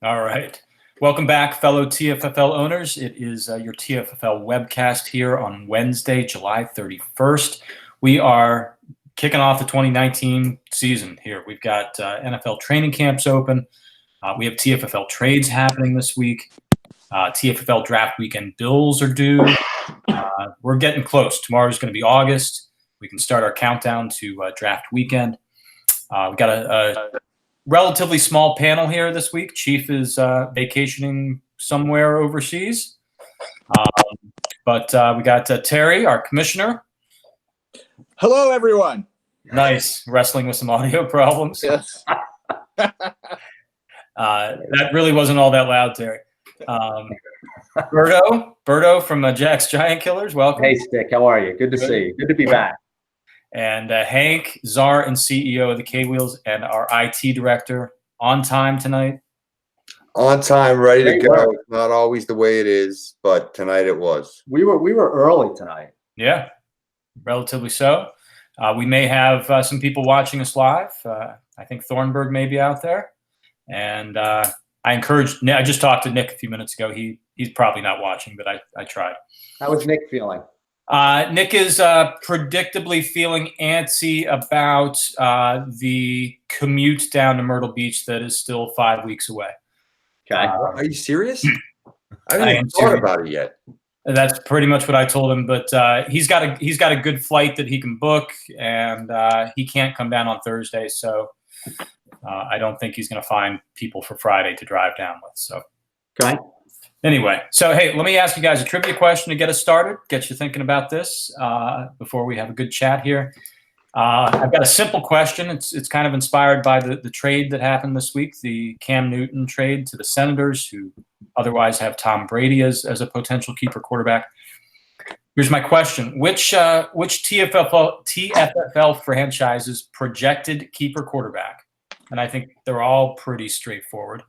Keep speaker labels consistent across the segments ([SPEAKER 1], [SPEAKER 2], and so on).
[SPEAKER 1] All right. Welcome back, fellow TFFL owners. It is your TFFL webcast here on Wednesday, July 31st. We are kicking off the 2019 season here. We've got NFL training camps open. We have TFFL trades happening this week. TFFL draft weekend bills are due. We're getting close. Tomorrow's going to be August. We can start our countdown to draft weekend. We've got a relatively small panel here this week. Chief is vacationing somewhere overseas. But we got Terry, our commissioner.
[SPEAKER 2] Hello, everyone.
[SPEAKER 1] Nice. Wrestling with some audio problems.
[SPEAKER 2] Yes.
[SPEAKER 1] That really wasn't all that loud, Terry. Berto from Jack's Giant Killers. Welcome.
[SPEAKER 3] Hey, Stick. How are you? Good to see you. Good to be back.
[SPEAKER 1] And Hank, czar and CEO of the K-Wheels, and our IT director, on time tonight.
[SPEAKER 4] On time, ready to go. It's not always the way it is, but tonight it was.
[SPEAKER 3] We were early tonight.
[SPEAKER 1] Yeah, relatively so. We may have some people watching us live. I think Thornburg may be out there. And I just talked to Nick a few minutes ago. He's probably not watching, but I tried.
[SPEAKER 3] How was Nick feeling?
[SPEAKER 1] Nick is predictably feeling antsy about the commute down to Myrtle Beach that is still 5 weeks away.
[SPEAKER 3] Okay.
[SPEAKER 4] Are you serious? I haven't even thought about it yet.
[SPEAKER 1] That's pretty much what I told him. But he's got a good flight that he can book, and he can't come down on Thursday, so I don't think he's going to find people for Friday to drive down with. So.
[SPEAKER 3] Okay.
[SPEAKER 1] Anyway, so hey, let me ask you guys a trivia question to get us started, get you thinking about this before we have a good chat here. I've got a simple question. It's kind of inspired by the trade that happened this week, the Cam Newton trade to the Senators, who otherwise have Tom Brady as a potential keeper quarterback. Here's my question: Which TFFL franchise's projected keeper quarterback? And I think they're all pretty straightforward.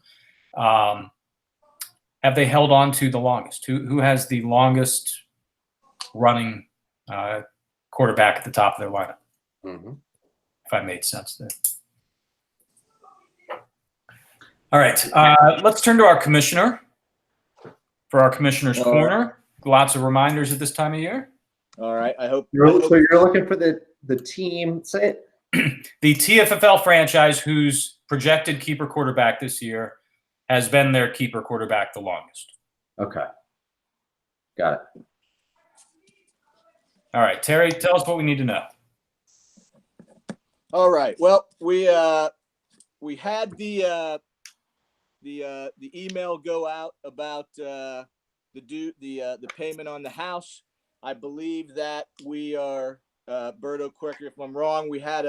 [SPEAKER 1] Have they held on to the longest? Who has the longest running quarterback at the top of their lineup?
[SPEAKER 4] Mm-hmm.
[SPEAKER 1] If I made sense there. All right, let's turn to our commissioner for our commissioner's corner. Lots of reminders at this time of year.
[SPEAKER 2] All right.
[SPEAKER 3] So you're looking for the team. Say it.
[SPEAKER 1] The TFFL franchise whose projected keeper quarterback this year has been their keeper quarterback the longest.
[SPEAKER 3] Okay. Got it.
[SPEAKER 1] All right, Terry, tell us what we need to know.
[SPEAKER 2] All right. Well, we had the email go out about the payment on the house. I believe that we are Berto, correct me if I'm wrong. We had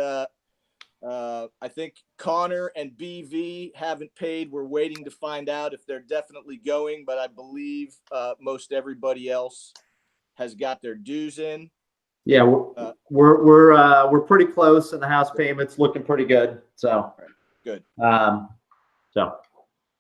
[SPEAKER 2] I think Connor and BV haven't paid. We're waiting to find out if they're definitely going, but I believe most everybody else has got their dues in.
[SPEAKER 3] Yeah, we're pretty close, and the house payment's looking pretty good. So
[SPEAKER 2] good.
[SPEAKER 3] So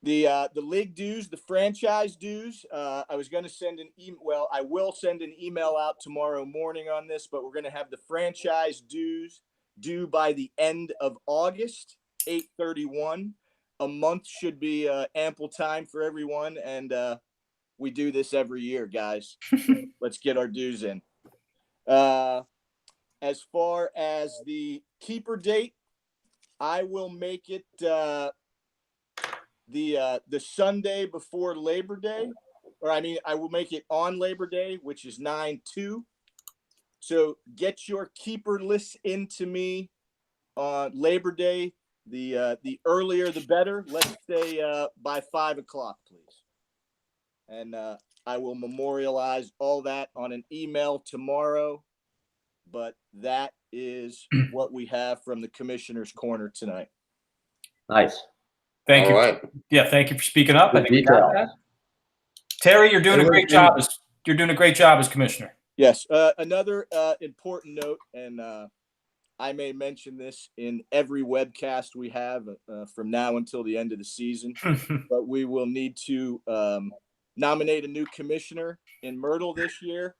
[SPEAKER 2] the league dues, the franchise dues. I was going to send an email. Well, I will send an email out tomorrow morning on this, but we're going to have the franchise dues due by the end of August, 8/31. A month should be ample time for everyone, and we do this every year, guys. Let's get our dues in. As far as the keeper date, I will make it the Sunday before Labor Day, I will make it on Labor Day, which is 9/2. So get your keeper lists into me on Labor Day. The earlier the better. Let's say by 5 o'clock, please. And I will memorialize all that on an email tomorrow. But that is what we have from the Commissioner's Corner tonight.
[SPEAKER 3] nice.
[SPEAKER 1] Thank you.
[SPEAKER 4] All right.
[SPEAKER 1] Yeah, thank you for speaking up. I
[SPEAKER 3] Good
[SPEAKER 1] think we got
[SPEAKER 3] detail.
[SPEAKER 1] that. Terry, you're doing a great job. You're doing a great job as commissioner.
[SPEAKER 2] Yes. Another important note, and I may mention this in every webcast we have from now until the end of the season, but we will need to nominate a new commissioner in Myrtle this year.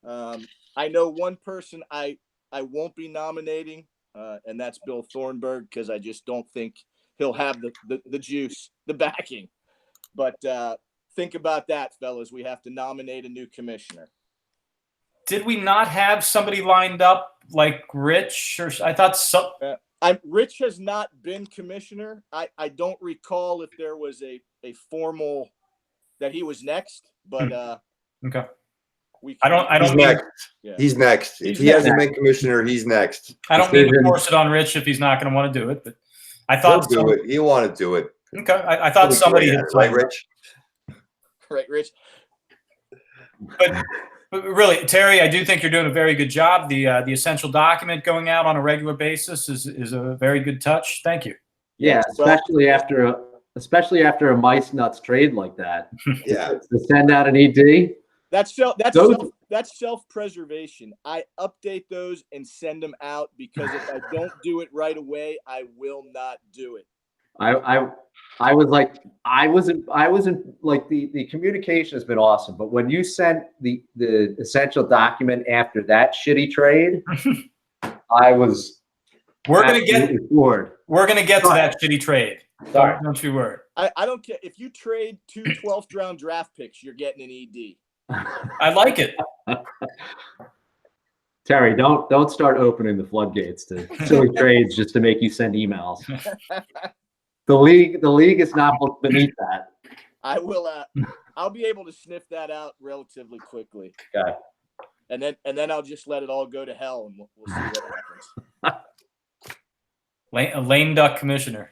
[SPEAKER 2] I know one person I won't be nominating, and that's Bill Thornburg, because I just don't think he'll have the juice, the backing. But think about that, fellas. We have to nominate a new commissioner.
[SPEAKER 1] Did we not have somebody lined up like Rich? Or I thought so.
[SPEAKER 2] Rich has not been commissioner. I don't recall if there was a formal that he was next, but
[SPEAKER 1] okay.
[SPEAKER 2] I don't.
[SPEAKER 4] He's next. Yeah. He's next. If he hasn't been commissioner, he's next.
[SPEAKER 1] I don't mean to force it on Rich if he's not going to want to do it, but I thought
[SPEAKER 4] he'll do it. He'll want to do it.
[SPEAKER 1] Okay, I thought somebody had
[SPEAKER 4] right, Rich.
[SPEAKER 2] Right, Rich.
[SPEAKER 1] But really, Terry, I do think you're doing a very good job. The essential document going out on a regular basis is a very good touch. Thank you.
[SPEAKER 3] Yeah, especially after a mice nuts trade like that.
[SPEAKER 4] Yeah,
[SPEAKER 3] to send out an ED.
[SPEAKER 2] That's self-preservation. I update those and send them out because if I don't do it right away, I will not do it.
[SPEAKER 3] I wasn't like the communication has been awesome, but when you sent the essential document after that shitty trade, I was
[SPEAKER 1] we're gonna get
[SPEAKER 3] floored.
[SPEAKER 1] We're gonna get to that shitty trade.
[SPEAKER 3] Sorry.
[SPEAKER 1] Don't you worry.
[SPEAKER 2] I don't care if you trade 2 12th round draft picks, you're getting an ED.
[SPEAKER 1] I like it.
[SPEAKER 3] Terry, don't start opening the floodgates to silly trades just to make you send emails. The league is not beneath that.
[SPEAKER 2] I will. I'll be able to sniff that out relatively quickly.
[SPEAKER 3] Okay.
[SPEAKER 2] And then I'll just let it all go to hell, and we'll see what happens.
[SPEAKER 1] A lame duck commissioner.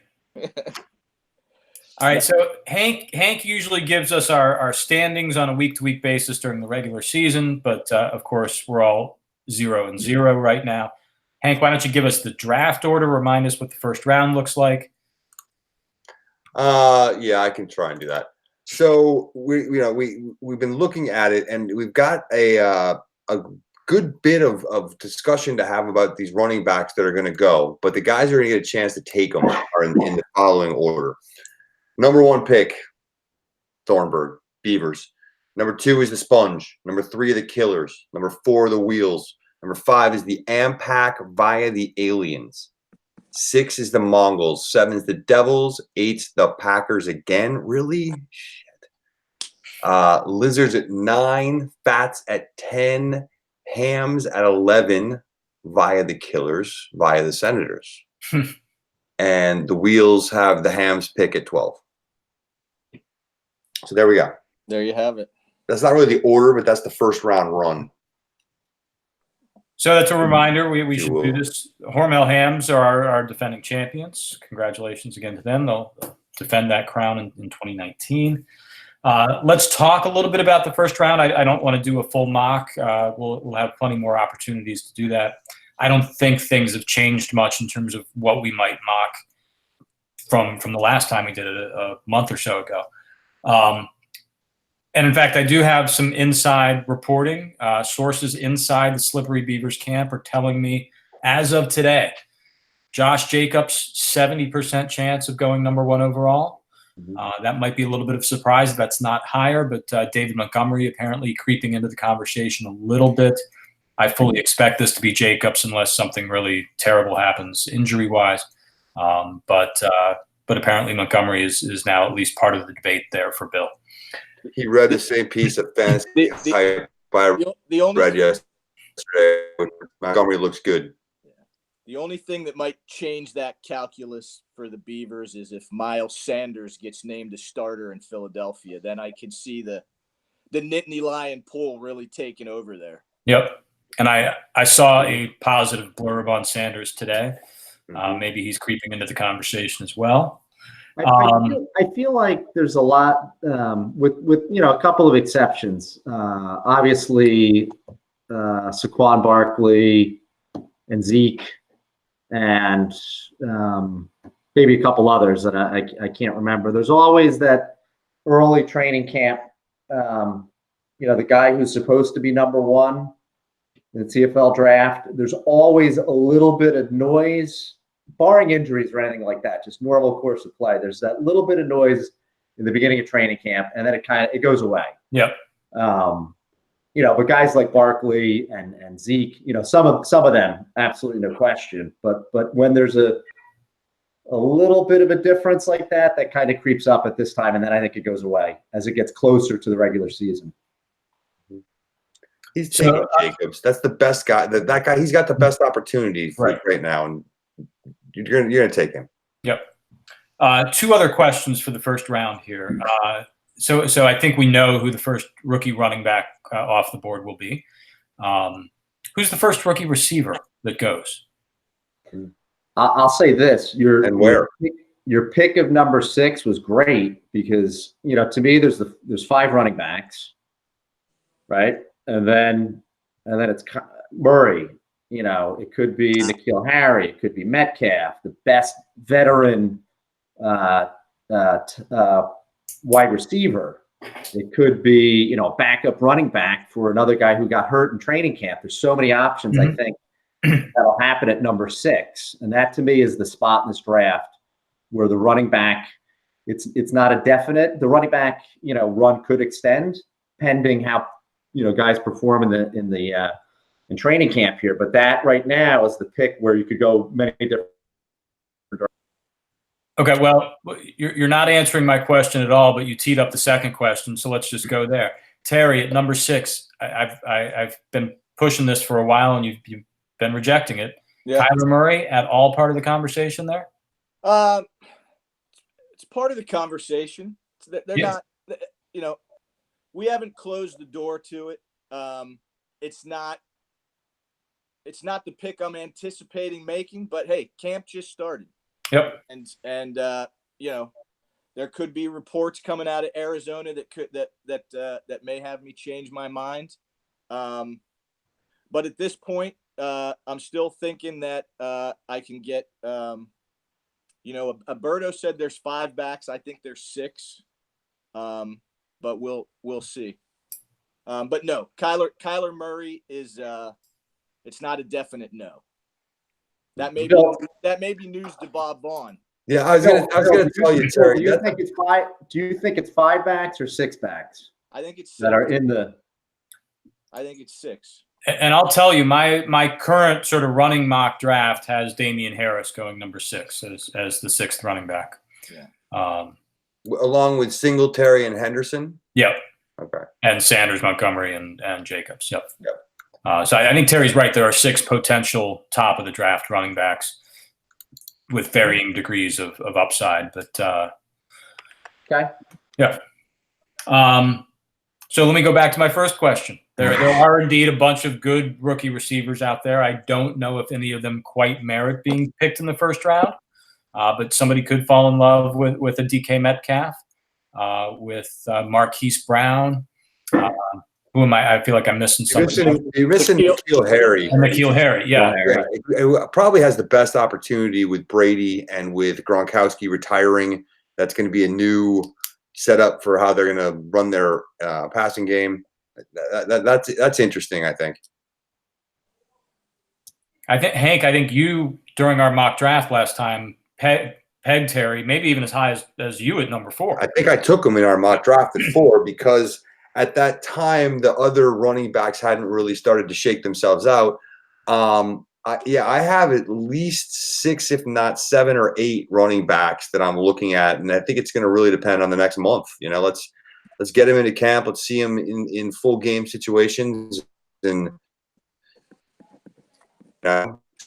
[SPEAKER 1] All right. So Hank usually gives us our standings on a week-to-week basis during the regular season, but of course we're all 0-0 right now. Hank, why don't you give us the draft order? Remind us what the first round looks like.
[SPEAKER 4] Yeah, I can try and do that. So we've been looking at it, and we've got a good bit of discussion to have about these running backs that are going to go, but the guys are going to get a chance to take them are in the following order. Number 1 pick, Thornburg, Beavers. Number 2 is the Sponge. Number 3 are the Killers. Number 4 are the Wheels. Number 5 is the Ampac via the Aliens. 6 is the Mongols. 7 is the Devils. 8's the Packers again. Really? Shit. Lizards at 9. Fats at 10. Hams at 11 via the Killers, via the Senators. And the Wheels have the Hams pick at 12. So there we go.
[SPEAKER 2] There you have it.
[SPEAKER 4] That's not really the order, but that's the first round run.
[SPEAKER 1] So that's a reminder. We should do this. Hormel Hams are our defending champions. Congratulations again to them. They'll defend that crown in 2019. Let's talk a little bit about the first round. I don't want to do a full mock. We'll have plenty more opportunities to do that. I don't think things have changed much in terms of what we might mock from the last time we did it a month or so ago. And in fact, I do have some inside reporting. Sources inside the Slippery Beavers camp are telling me, as of today, Josh Jacobs, 70% chance of going number 1 overall. That might be a little bit of a surprise if that's not higher, but David Montgomery apparently creeping into the conversation a little bit. I fully expect this to be Jacobs unless something really terrible happens injury-wise. But apparently Montgomery is now at least part of the debate there for Bill.
[SPEAKER 4] He read the same piece of fantasy I read yesterday. Montgomery looks good.
[SPEAKER 2] The only thing that might change that calculus for the Beavers is if Miles Sanders gets named a starter in Philadelphia. Then I could see the Nittany Lion pool really taking over there.
[SPEAKER 1] Yep. And I saw a positive blurb on Sanders today. Maybe he's creeping into the conversation as well.
[SPEAKER 3] I feel like there's a lot with a couple of exceptions. Obviously, Saquon Barkley and Zeke, and maybe a couple others that I can't remember. There's always that early training camp. The guy who's supposed to be number 1 in the TFL draft. There's always a little bit of noise. Barring injuries or anything like that, just normal course of play. There's that little bit of noise in the beginning of training camp, and then it goes away.
[SPEAKER 1] Yep.
[SPEAKER 3] But guys like Barkley and Zeke, some of them, absolutely no question. But when there's a a little bit of a difference like that kind of creeps up at this time, and then I think it goes away as it gets closer to the regular season.
[SPEAKER 4] He's taking Jacobs. That's the best guy. That guy, he's got the best opportunity right now, and you're gonna take him.
[SPEAKER 1] Yep. Two other questions for the first round here. So I think we know who the first rookie running back off the board will be. Who's the first rookie receiver that goes?
[SPEAKER 3] I'll say this:
[SPEAKER 4] your
[SPEAKER 3] pick of number 6 was great because to me there's 5 running backs, right? And then it's Murray. It could be N'Keal Harry. It could be Metcalf, the best veteran wide receiver. It could be, a backup running back for another guy who got hurt in training camp. There's so many options, I think, that'll happen at number 6. And that to me is the spot in this draft where the running back, it's not a definite. The running back, run could extend pending how, guys perform in training camp here. But that right now is the pick where you could go many different.
[SPEAKER 1] Okay, well, you're not answering my question at all, but you teed up the second question, so let's just go there. Terry, at number 6, I've been pushing this for a while, and you've been rejecting it. Yeah. Kyler Murray at all part of the conversation there?
[SPEAKER 2] It's part of the conversation. They're not, we haven't closed the door to it. It's not the pick I'm anticipating making, but hey, camp just started.
[SPEAKER 1] Yep.
[SPEAKER 2] And there could be reports coming out of Arizona that may have me change my mind. But at this point, I'm still thinking that I can get Alberto said there's 5 backs. I think there's 6. But we'll see. But no, Kyler Murray is it's not a definite no. That may be news to Bob Vaughn.
[SPEAKER 4] Yeah, I was gonna tell you, Terry.
[SPEAKER 3] Do you think it's 5 backs or 6 backs?
[SPEAKER 2] I think it's 6.
[SPEAKER 3] That are in the.
[SPEAKER 2] I think it's 6.
[SPEAKER 1] And I'll tell you, my current sort of running mock draft has Damian Harris going number 6 as the 6th running back.
[SPEAKER 2] Yeah.
[SPEAKER 4] Along with Singletary and Henderson.
[SPEAKER 1] Yep.
[SPEAKER 4] Okay.
[SPEAKER 1] And Sanders, Montgomery, and Jacobs. Yep. So I think Terry's right. There are 6 potential top of the draft running backs with varying degrees of upside. But
[SPEAKER 3] okay.
[SPEAKER 1] Yeah. So let me go back to my first question. There are indeed a bunch of good rookie receivers out there. I don't know if any of them quite merit being picked in the first round, but somebody could fall in love with a DK Metcalf, with Marquise Brown. Who am I? I feel like I'm missing something.
[SPEAKER 4] You're missing N'Keal Harry.
[SPEAKER 1] N'Keal Harry, yeah.
[SPEAKER 4] It probably has the best opportunity with Brady and with Gronkowski retiring. That's going to be a new setup for how they're going to run their passing game. That's interesting, I think.
[SPEAKER 1] Hank, I think you, during our mock draft last time, pegged Terry, maybe even as high as you at number 4.
[SPEAKER 4] I think I took him in our mock draft at 4 because at that time, the other running backs hadn't really started to shake themselves out. I have at least 6, if not 7 or 8 running backs that I'm looking at, and I think it's going to really depend on the next month. Let's get him into camp. Let's see him in full game situations, and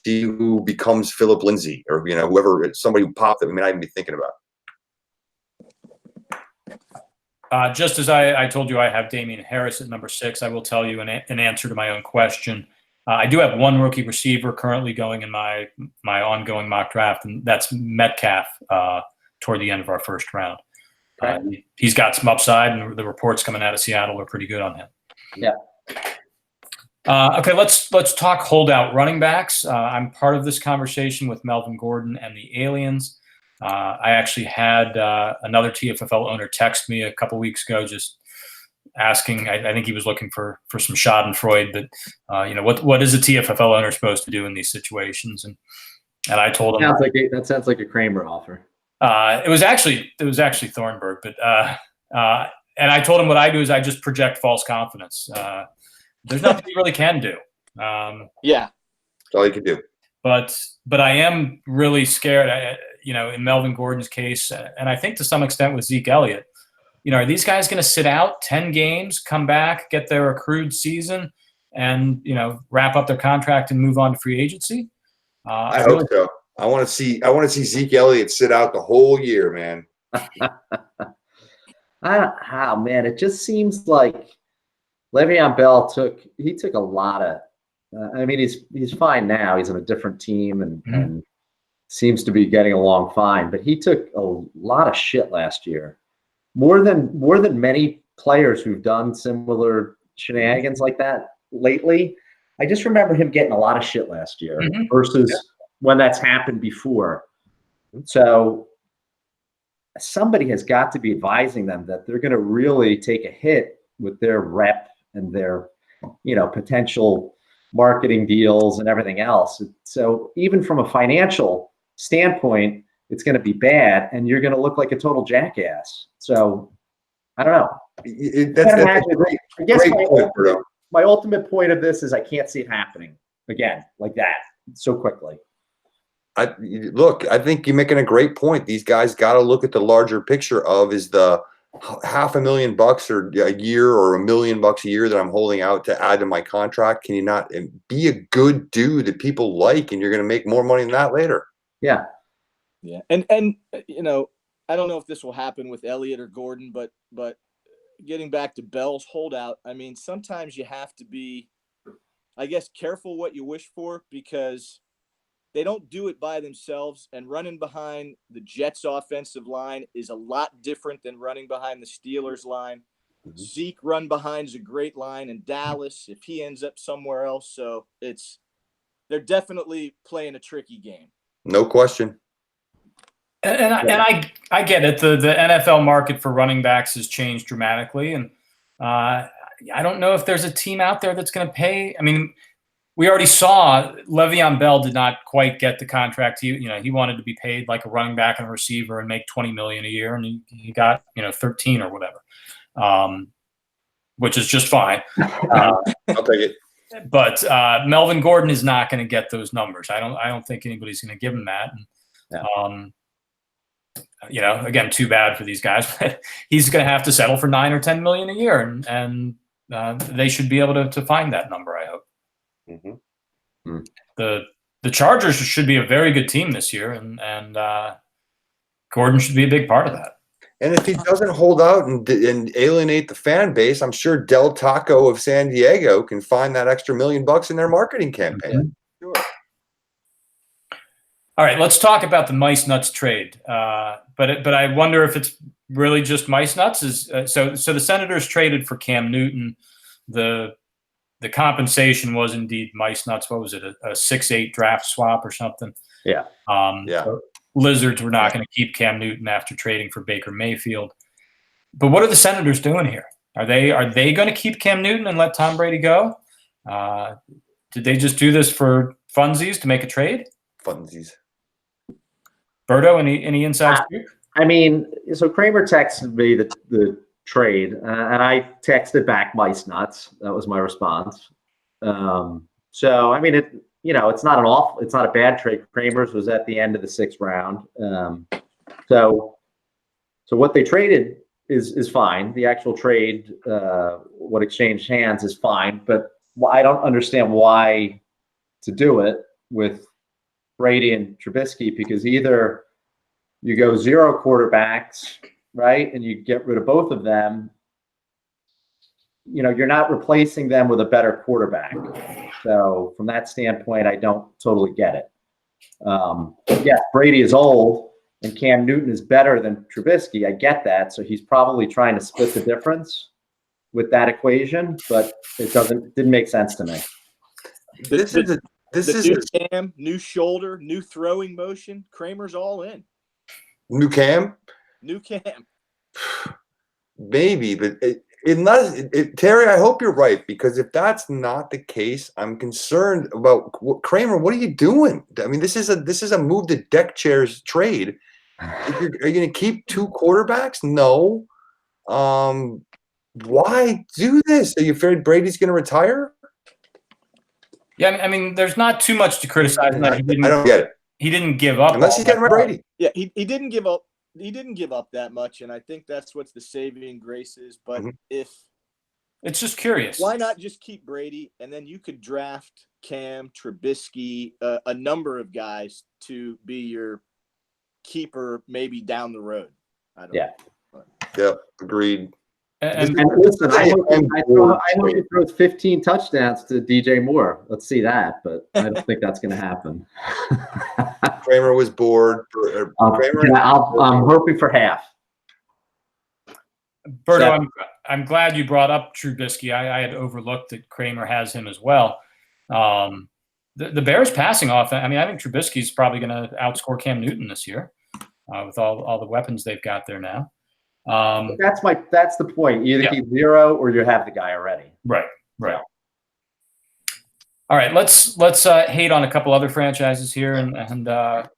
[SPEAKER 4] see who becomes Philip Lindsay or whoever, somebody who popped that we may not even be thinking about.
[SPEAKER 1] Just as I told you, I have Damian Harris at number 6. I will tell you an answer to my own question. I do have 1 rookie receiver currently going in my ongoing mock draft, and that's Metcalf toward the end of our first round. Okay. He's got some upside, and the reports coming out of Seattle are pretty good on him.
[SPEAKER 3] Yeah.
[SPEAKER 1] Okay, let's talk holdout running backs. I'm part of this conversation with Melvin Gordon and the Aliens. I actually had another TFFL owner text me a couple weeks ago just asking, I think he was looking for some Schadenfreude, but what is a TFFL owner supposed to do in these situations? And I told him
[SPEAKER 3] that sounds like a Kramer offer.
[SPEAKER 1] It was actually Thornburg, but and I told him what I do is I just project false confidence. There's nothing you really can do.
[SPEAKER 2] Yeah,
[SPEAKER 4] that's all you can do.
[SPEAKER 1] But I am really scared. in Melvin Gordon's case, and I think to some extent with Zeke Elliott, are these guys going to sit out 10 games, come back, get their accrued season, and wrap up their contract and move on to free agency?
[SPEAKER 4] I hope so. I want to see Zeke Elliott sit out the whole year, man.
[SPEAKER 3] Man, it just seems like Le'Veon Bell took a lot of. He's fine now. He's on a different team and seems to be getting along fine. But he took a lot of shit last year, more than many players who've done similar shenanigans like that lately. I just remember him getting a lot of shit last year versus when that's happened before. So somebody has got to be advising them that they're going to really take a hit with their rep and their, potential marketing deals and everything else. So even from a financial standpoint, it's going to be bad, and you're going to look like a total jackass. So I don't know. I guess my ultimate point of this is I can't see it happening again like that so quickly.
[SPEAKER 4] I think you're making a great point. These guys got to look at the larger picture of is the $500,000 or a year or $1 million a year that I'm holding out to add to my contract. Can you not be a good dude that people like, and you're going to make more money than that later?
[SPEAKER 3] Yeah.
[SPEAKER 2] Yeah. And I don't know if this will happen with Elliott or Gordon, but getting back to Bell's holdout, sometimes you have to be, I guess, careful what you wish for, because they don't do it by themselves, and running behind the Jets offensive line is a lot different than running behind the Steelers line. Mm-hmm. Zeke run behind is a great line in Dallas if he ends up somewhere else. So they're definitely playing a tricky game.
[SPEAKER 4] No question.
[SPEAKER 1] And I get it. The NFL market for running backs has changed dramatically, and I don't know if there's a team out there that's going to pay. We already saw Le'Veon Bell did not quite get the contract. He wanted to be paid like a running back and a receiver and make $20 million a year, and he got 13 or whatever, which is just fine.
[SPEAKER 4] I'll take it.
[SPEAKER 1] But Melvin Gordon is not going to get those numbers. I don't think anybody's going to give him that. And, again, too bad for these guys. But he's going to have to settle for $9 or $10 million a year, and they should be able to find that number, I hope.
[SPEAKER 4] Mm-hmm.
[SPEAKER 1] The Chargers should be a very good team this year, and Gordon should be a big part of that.
[SPEAKER 4] And if he doesn't hold out and alienate the fan base, I'm sure Del Taco of San Diego can find that extra $1 million in their marketing campaign.
[SPEAKER 3] Mm-hmm.
[SPEAKER 2] Sure.
[SPEAKER 1] All right, let's talk about the Mice Nuts trade. But I wonder if it's really just Mice Nuts. So the Senators traded for Cam Newton. The compensation was indeed Mice Nuts. What was it, a 6-8 draft swap or something?
[SPEAKER 3] Yeah.
[SPEAKER 1] Lizards were not going to keep Cam Newton after trading for Baker Mayfield. But what are the Senators doing here? Are they going to keep Cam Newton and let Tom Brady go? Did they just do this for funsies to make a trade?
[SPEAKER 4] Funsies.
[SPEAKER 1] Berto, any inside scoop?
[SPEAKER 3] So Kramer texted me the trade, and I texted back Mice Nuts. That was my response. It's not a bad trade. Kramer's was at the end of the 6th round. So what they traded is fine. The actual trade, what exchanged hands is fine, but I don't understand why to do it with Brady and Trubisky, because either you go 0 quarterbacks, right, and you get rid of both of them, you're not replacing them with a better quarterback. So from that standpoint, I don't totally get it. Yes, Brady is old and Cam Newton is better than Trubisky. I get that. So he's probably trying to split the difference with that equation, but it didn't make sense to me.
[SPEAKER 4] This is
[SPEAKER 2] new Cam, new shoulder, new throwing motion. Kramer's all in.
[SPEAKER 4] New Cam?
[SPEAKER 2] New Cam.
[SPEAKER 4] Maybe, but Terry, I hope you're right, because if that's not the case, I'm concerned about Kramer. What are you doing? This is a move to deck chairs trade. Are you going to keep 2 quarterbacks? No. Why do this? Are you afraid Brady's going to retire?
[SPEAKER 1] Yeah, there's not too much to criticize.
[SPEAKER 4] I don't get it.
[SPEAKER 1] he didn't give up.
[SPEAKER 4] Unless he's getting Brady.
[SPEAKER 2] Yeah, he didn't give up. He didn't give up that much, and I think that's what's the saving grace is. But if
[SPEAKER 1] it's just curious,
[SPEAKER 2] why not just keep Brady, and then you could draft Cam, Trubisky, a number of guys to be your keeper, maybe down the road. I don't know.
[SPEAKER 4] Yeah, agreed.
[SPEAKER 3] And listen, I hope he throws 15 touchdowns to DJ Moore. Let's see that, but I don't think that's going to happen.
[SPEAKER 4] Kramer was bored.
[SPEAKER 3] I'm hoping for half.
[SPEAKER 1] Berto, I'm glad you brought up Trubisky. I had overlooked that Kramer has him as well. The Bears passing off. I mean, I think Trubisky's probably going to outscore Cam Newton this year with all the weapons they've got there now.
[SPEAKER 3] That's the point. You either keep zero or you have the guy already.
[SPEAKER 1] Right. All right, let's hate on a couple other franchises here, and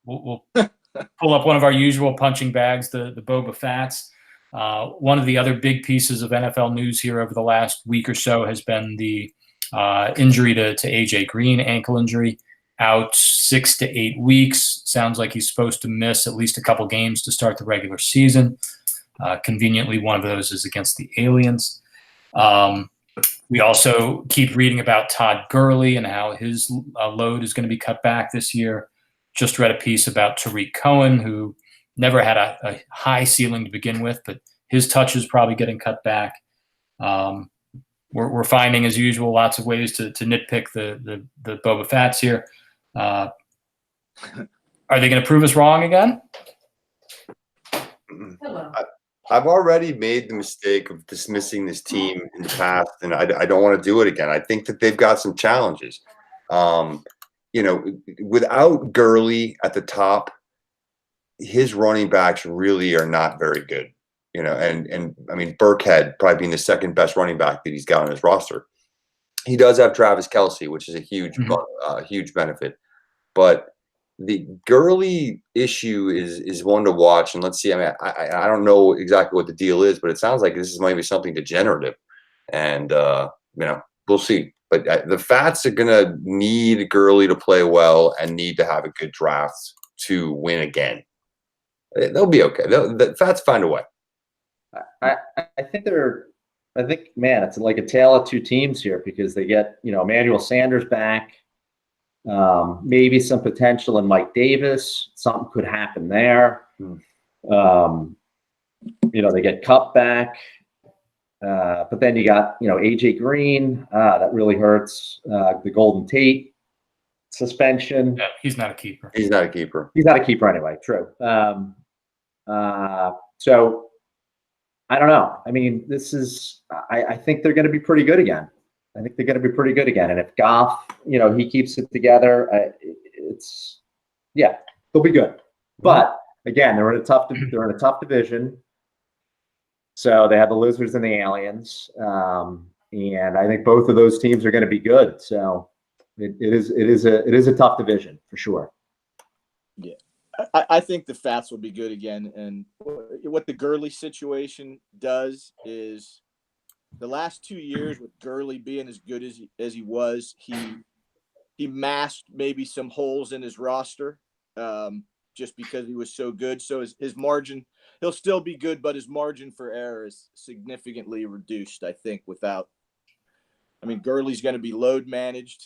[SPEAKER 1] we'll pull up one of our usual punching bags, the Boba Fats. One of the other big pieces of NFL news here over the last week or so has been the injury to AJ Green, ankle injury, out 6 to 8 weeks. Sounds like he's supposed to miss at least a couple games to start the regular season. Conveniently, one of those is against the Aliens. We also keep reading about Todd Gurley and how his load is going to be cut back this year. Just read a piece about Tariq Cohen, who never had a high ceiling to begin with, but his touch is probably getting cut back. We're finding, as usual, lots of ways to nitpick the Boba Fats here. Are they going to prove us wrong again?
[SPEAKER 5] Hello.
[SPEAKER 4] I've already made the mistake of dismissing this team in the past, and I don't want to do it again. I think that they've got some challenges. Without Gurley at the top, his running backs really are not very good. And I mean, Burkhead probably being the second best running back that he's got on his roster. He does have Travis Kelce, which is a huge benefit. But the Gurley issue is one to watch, and let's see. I mean, I don't know exactly what the deal is, but it sounds like this is maybe something degenerative, and we'll see. But the Fats are gonna need Gurley to play well and need to have a good draft to win again. They'll be okay. The Fats find a way.
[SPEAKER 3] I think man, it's like a tale of two teams here because they get Emmanuel Sanders back. Maybe some potential in Mike Davis. Something could happen there. They get Kupp back, but then you got AJ Green. That really hurts. The Golden Tate suspension.
[SPEAKER 1] Yeah, he's not a keeper.
[SPEAKER 4] He's not a keeper.
[SPEAKER 3] He's not a keeper anyway. True. So I don't know. I mean, this is. I think they're going to be pretty good again. And if Goff, he keeps it together, they'll be good. But again, they're in a tough division. So they have the Lizards and the Aliens, and I think both of those teams are going to be good. So it is a tough division for sure.
[SPEAKER 2] Yeah, I think the Fats will be good again. And what the Gurley situation does is, the last 2 years with Gurley being as good as he was, he masked maybe some holes in his roster just because he was so good. So his margin, he'll still be good, but his margin for error is significantly reduced, I think, Gurley's going to be load management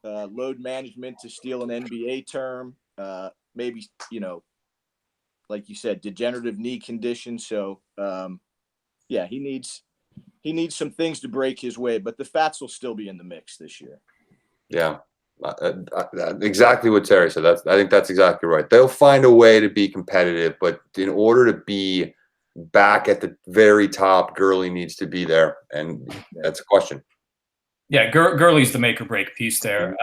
[SPEAKER 2] to steal an NBA term, maybe, like you said, degenerative knee condition. So, he needs some things to break his way, but the Fats will still be in the mix this year.
[SPEAKER 4] Yeah, exactly what Terry said. I think that's exactly right. They'll find a way to be competitive, but in order to be back at the very top, Gurley needs to be there, and that's a question.
[SPEAKER 1] Yeah, Gurley's the make or break piece there.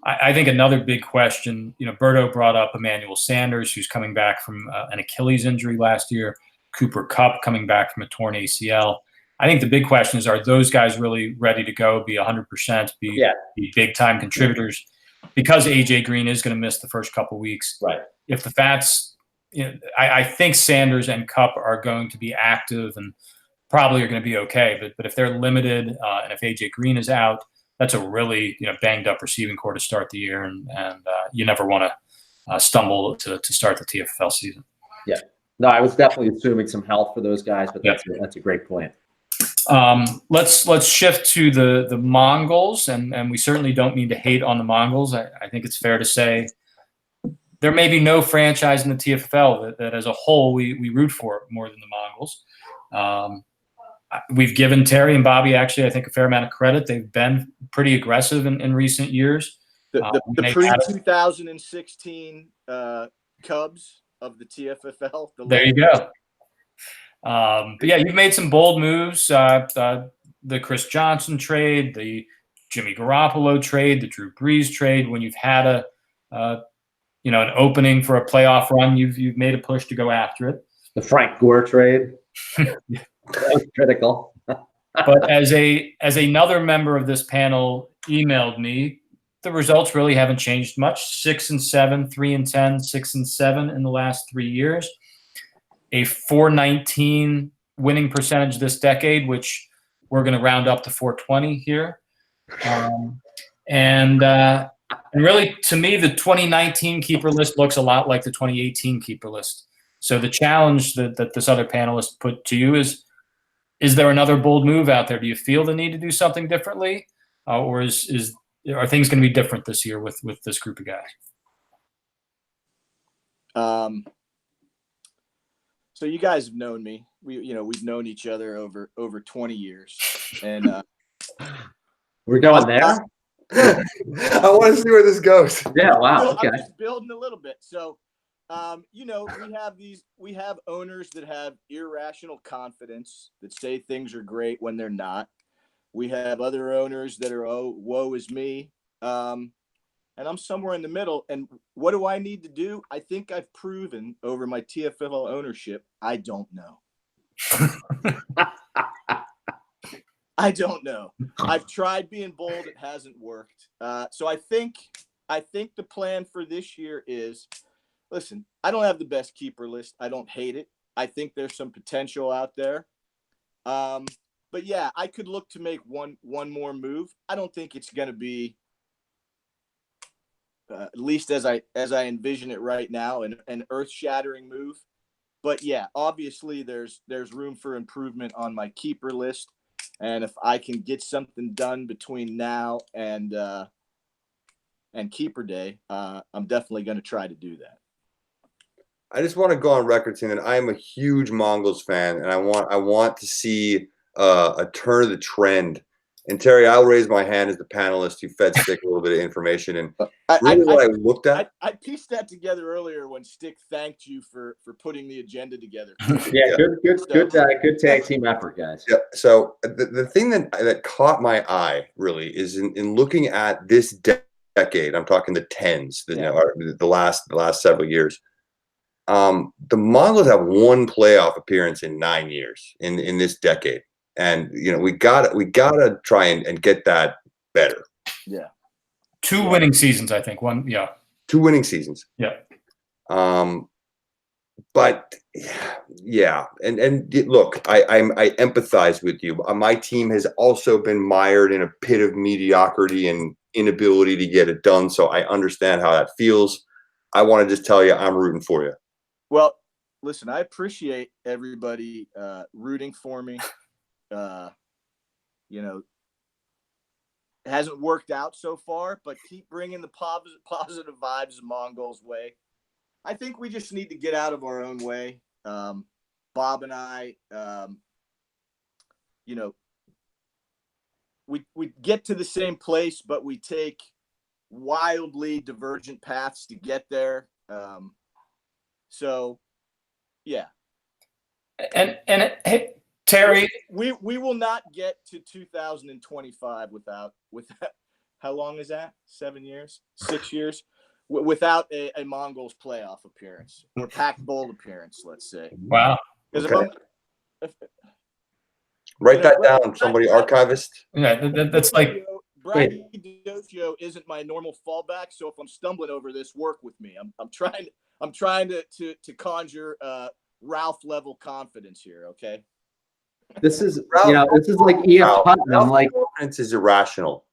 [SPEAKER 1] I think another big question, Berto brought up Emmanuel Sanders, who's coming back from an Achilles injury last year, Cooper Kupp coming back from a torn ACL. I think the big question is, are those guys really ready to go, be 100%, be big-time contributors? Because A.J. Green is going to miss the first couple weeks.
[SPEAKER 3] Right.
[SPEAKER 1] If the Fats, I think Sanders and Kupp are going to be active and probably are going to be okay. But if they're limited and if A.J. Green is out, that's a really banged-up receiving core to start the year, and you never want stumble to start the TFFL season.
[SPEAKER 3] Yeah. No, I was definitely assuming some health for those guys, but that's a great point.
[SPEAKER 1] Let's shift to the Mongols, and we certainly don't mean to hate on the Mongols. I think it's fair to say there may be no franchise in the TFFL that as a whole we root for more than the Mongols. We've given Terry and Bobby actually, I think, a fair amount of credit. They've been pretty aggressive in recent years.
[SPEAKER 2] The pre-2016 Cubs of the TFFL.
[SPEAKER 1] There you go. But yeah, you've made some bold moves. The Chris Johnson trade, the Jimmy Garoppolo trade, the Drew Brees trade. When you've had an opening for a playoff run, you've made a push to go after it.
[SPEAKER 3] The Frank Gore trade. That was critical.
[SPEAKER 1] But as another member of this panel emailed me, the results really haven't changed much. 6-7, 3-10, 6-7 in the last 3 years. A .419 winning percentage this decade, which we're going to round up to .420 here. And really, to me, the 2019 keeper list looks a lot like the 2018 keeper list. So the challenge that this other panelist put to you is there another bold move out there? Do you feel the need to do something differently? Or are things going to be different this year with this group of guys?
[SPEAKER 2] So you guys have known me. We've known each other over 20 years, and
[SPEAKER 3] we're going there.
[SPEAKER 4] I want to see where this goes.
[SPEAKER 3] Yeah, wow. Okay.
[SPEAKER 2] I'm just building a little bit. So, we have owners that have irrational confidence that say things are great when they're not. We have other owners that are, oh, woe is me. And I'm somewhere in the middle. And what do I need to do? I think I've proven over my TFFL ownership, I don't know. I don't know. I've tried being bold. It hasn't worked. So I think the plan for this year is, listen, I don't have the best keeper list. I don't hate it. I think there's some potential out there. But yeah, I could look to make one more move. I don't think it's going to be, at least as I envision it right now, an earth-shattering move. But yeah, obviously there's room for improvement on my keeper list, and if I can get something done between now and keeper day, I'm definitely going to try to do that.
[SPEAKER 4] I just want to go on record saying that I am a huge Mongols fan, and I want to see a turn of the trend. And Terry, I'll raise my hand as the panelist who fed Stick a little bit of information. And really what I looked at.
[SPEAKER 2] I pieced that together earlier when Stick thanked you for putting the agenda together.
[SPEAKER 3] Yeah, good tag team effort, guys.
[SPEAKER 4] Yeah. So the thing that caught my eye really is in looking at this decade. I'm talking the tens, the last several years. The Mongols have one playoff appearance in 9 years in this decade. And we gotta try and get that better.
[SPEAKER 2] Yeah,
[SPEAKER 1] 2 winning seasons, I think.
[SPEAKER 4] 2 winning seasons.
[SPEAKER 1] Yeah.
[SPEAKER 4] But yeah, and look, I empathize with you. My team has also been mired in a pit of mediocrity and inability to get it done. So I understand how that feels. I want to just tell you, I'm rooting for you.
[SPEAKER 2] Well, listen, I appreciate everybody rooting for me. It hasn't worked out so far, but keep bringing the positive vibes Mongols way. I think we just need to get out of our own way. Bob and I, we get to the same place, but we take wildly divergent paths to get there. So, yeah.
[SPEAKER 1] And hey, Terry,
[SPEAKER 2] we will not get to 2025 without how long is that? 7 years, 6 years, without a Mongols playoff appearance or Pac Bowl appearance, let's say.
[SPEAKER 1] Wow.
[SPEAKER 4] Okay. Write that down, somebody, archivist.
[SPEAKER 1] Yeah, that's like
[SPEAKER 2] Brady Docio isn't my normal fallback, so if I'm stumbling over this, work with me. I'm trying to conjure Ralph level confidence here. Okay.
[SPEAKER 3] This is like E.F. Hutton. I'm like,
[SPEAKER 4] confidence is irrational.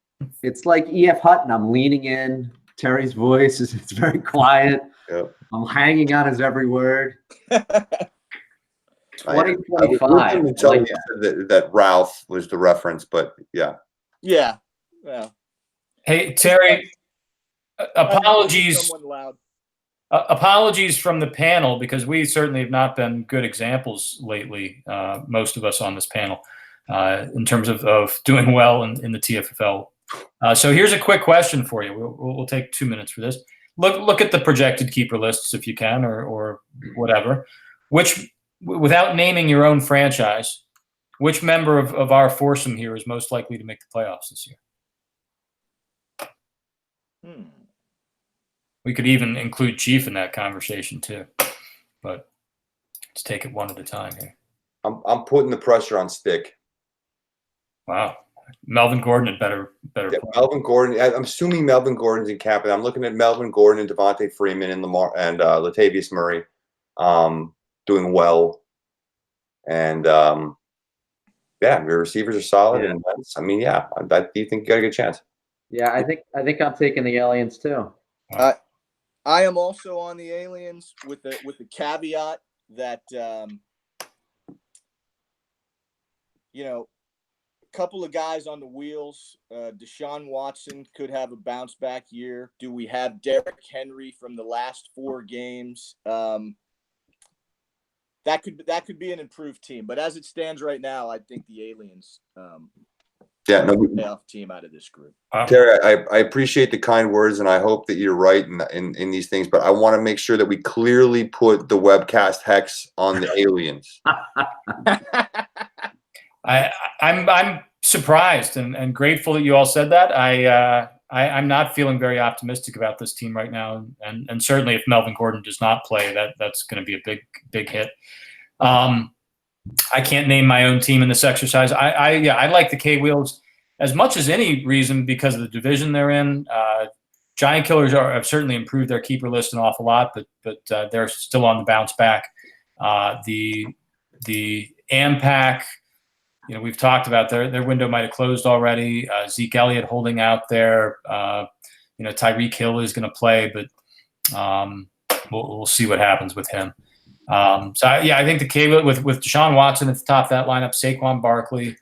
[SPEAKER 3] It's like E.F. Hutton. I'm leaning in. Terry's voice it's very quiet.
[SPEAKER 4] Yep.
[SPEAKER 3] I'm hanging on his every word.
[SPEAKER 4] I was with
[SPEAKER 3] 2025.
[SPEAKER 4] him
[SPEAKER 3] I
[SPEAKER 4] until
[SPEAKER 3] like
[SPEAKER 4] he said that Ralph was the reference, but yeah.
[SPEAKER 2] Yeah. Well,
[SPEAKER 1] Hey, Terry, apologies.
[SPEAKER 2] someone loud.
[SPEAKER 1] Apologies from the panel, because we certainly have not been good examples lately, most of us on this panel, in terms of doing well in the TFFL. So here's a quick question for you. We'll take 2 minutes for this. Look at the projected keeper lists if you can, or whatever. Without naming your own franchise, which member of our foursome here is most likely to make the playoffs this year? We could even include Chief in that conversation too, but let's take it one at a time here.
[SPEAKER 4] I'm putting the pressure on Stick.
[SPEAKER 1] Wow, Melvin Gordon had better.
[SPEAKER 4] Yeah, Melvin Gordon. I'm assuming Melvin Gordon's in cap, and I'm looking at Melvin Gordon and Devontae Freeman and Latavius Murray, doing well, and yeah, your receivers are solid, and I mean, yeah, I do think you got a good chance.
[SPEAKER 3] Yeah, I think I'm taking the Aliens too.
[SPEAKER 2] I am also on the Aliens with the caveat that a couple of guys on the wheels. Deshaun Watson could have a bounce back year. Do we have Derrick Henry from the last 4 games? That could be an improved team. But as it stands right now, I think the Aliens playoff team out of this group.
[SPEAKER 4] Terry, I appreciate the kind words, and I hope that you're right in these things. But I want to make sure that we clearly put the Webcast hex on the Aliens.
[SPEAKER 1] I'm surprised and grateful that you all said that. I'm not feeling very optimistic about this team right now, and certainly if Melvin Gordon does not play, that's going to be a big hit. I can't name my own team in this exercise. I like the K-Wheels as much as any reason because of the division they're in. Giant Killers have certainly improved their keeper list an awful lot, but they're still on the bounce back. The AMPAC, we've talked about their window might have closed already. Zeke Elliott holding out there. Tyreek Hill is going to play, but we'll see what happens with him. I think the K with Deshaun Watson at the top of that lineup, Saquon Barkley,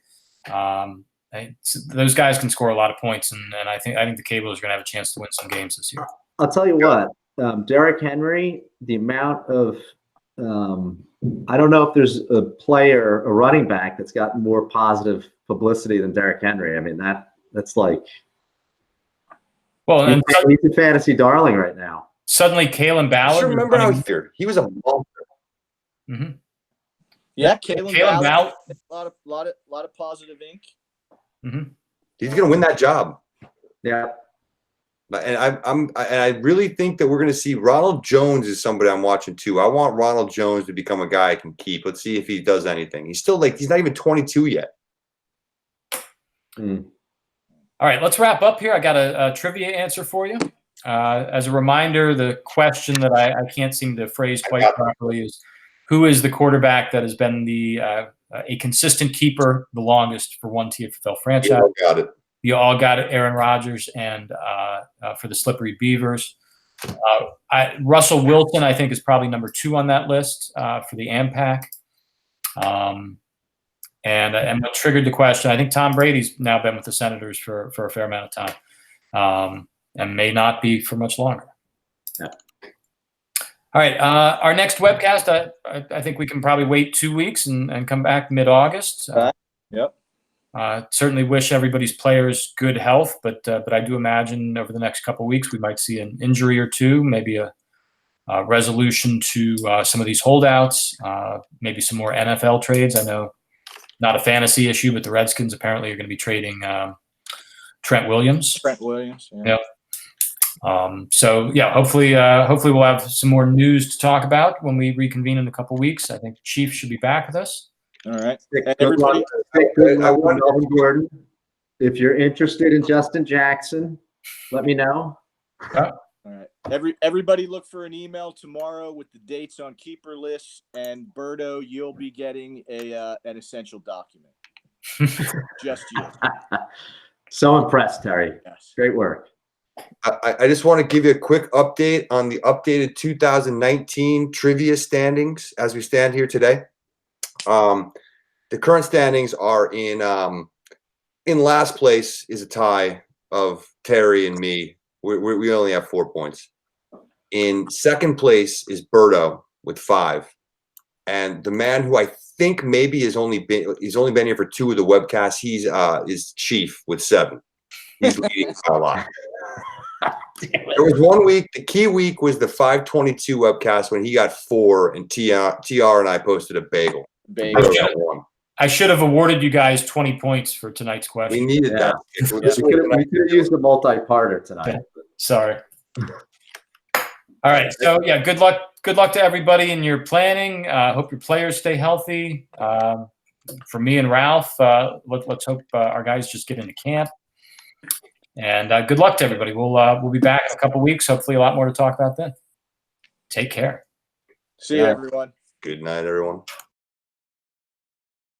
[SPEAKER 1] those guys can score a lot of points, and I think the K-Wheels are going to have a chance to win some games this year.
[SPEAKER 3] I'll tell you what, Derrick Henry, the amount of I don't know if there's a running back that's gotten more positive publicity than Derrick Henry. I mean, that's like,
[SPEAKER 1] well,
[SPEAKER 3] he's a fantasy darling right now.
[SPEAKER 1] Suddenly, Kalen Ballard.
[SPEAKER 4] I remember how he was a monster.
[SPEAKER 1] Mm-hmm.
[SPEAKER 2] Yeah, Kalen Ballard. A lot of positive ink.
[SPEAKER 1] Mm-hmm.
[SPEAKER 4] He's going to win that job.
[SPEAKER 3] Yeah.
[SPEAKER 4] And I really think that we're going to see Ronald Jones is somebody I'm watching too. I want Ronald Jones to become a guy I can keep. Let's see if he does anything. He's still he's not even 22 yet.
[SPEAKER 1] All right, let's wrap up here. I got a trivia answer for you. As a reminder, the question that I can't seem to phrase quite properly is, who is the quarterback that has been a consistent keeper the longest for one TFFL franchise?
[SPEAKER 4] You all got it.
[SPEAKER 1] You all got it, Aaron Rodgers, and for the Slippery Beavers. Russell Wilson, I think, is probably number 2 on that list for the AMPAC. And what triggered the question, I think Tom Brady's now been with the Senators for a fair amount of time, and may not be for much longer. Yeah. All right, our next webcast, I think we can probably wait 2 weeks and come back mid-August.
[SPEAKER 2] Yep.
[SPEAKER 1] Certainly wish everybody's players good health, but I do imagine over the next couple of weeks we might see an injury or two, maybe a resolution to some of these holdouts, maybe some more NFL trades. I know not a fantasy issue, but the Redskins apparently are going to be trading Trent Williams.
[SPEAKER 2] Yeah.
[SPEAKER 1] Hopefully we'll have some more news to talk about when we reconvene in a couple of weeks. I think Chief should be back with us.
[SPEAKER 2] All right.
[SPEAKER 3] Everybody, Melvin Gordon. If you're interested in Justin Jackson, let me know.
[SPEAKER 2] All right. Everybody look for an email tomorrow with the dates on keeper lists, and Berto, you'll be getting an essential document. Just you.
[SPEAKER 3] So impressed, Terry.
[SPEAKER 2] Yes.
[SPEAKER 3] Great work.
[SPEAKER 4] I just want to give you a quick update on the updated 2019 trivia standings as we stand here today. The current standings are in last place is a tie of Terry and me. We only have 4 points. In second place is Berto with 5. And the man who I think maybe he's only been here for 2 of the webcasts, is Chief with 7. He's leading by a lot. There was 1 week, the key week was the 522 webcast when he got 4 and TR and I posted a bagel.
[SPEAKER 1] I should have awarded you guys 20 points for tonight's question.
[SPEAKER 4] We needed that.
[SPEAKER 3] We could have used a multi-parter tonight.
[SPEAKER 1] Sorry. All right. So yeah, good luck. Good luck to everybody in your planning. Hope your players stay healthy. For me and Ralph, let's hope our guys just get into camp. And good luck to everybody. We'll be back in a couple weeks. Hopefully, a lot more to talk about then. Take care.
[SPEAKER 2] See you, everyone.
[SPEAKER 4] Good night, everyone.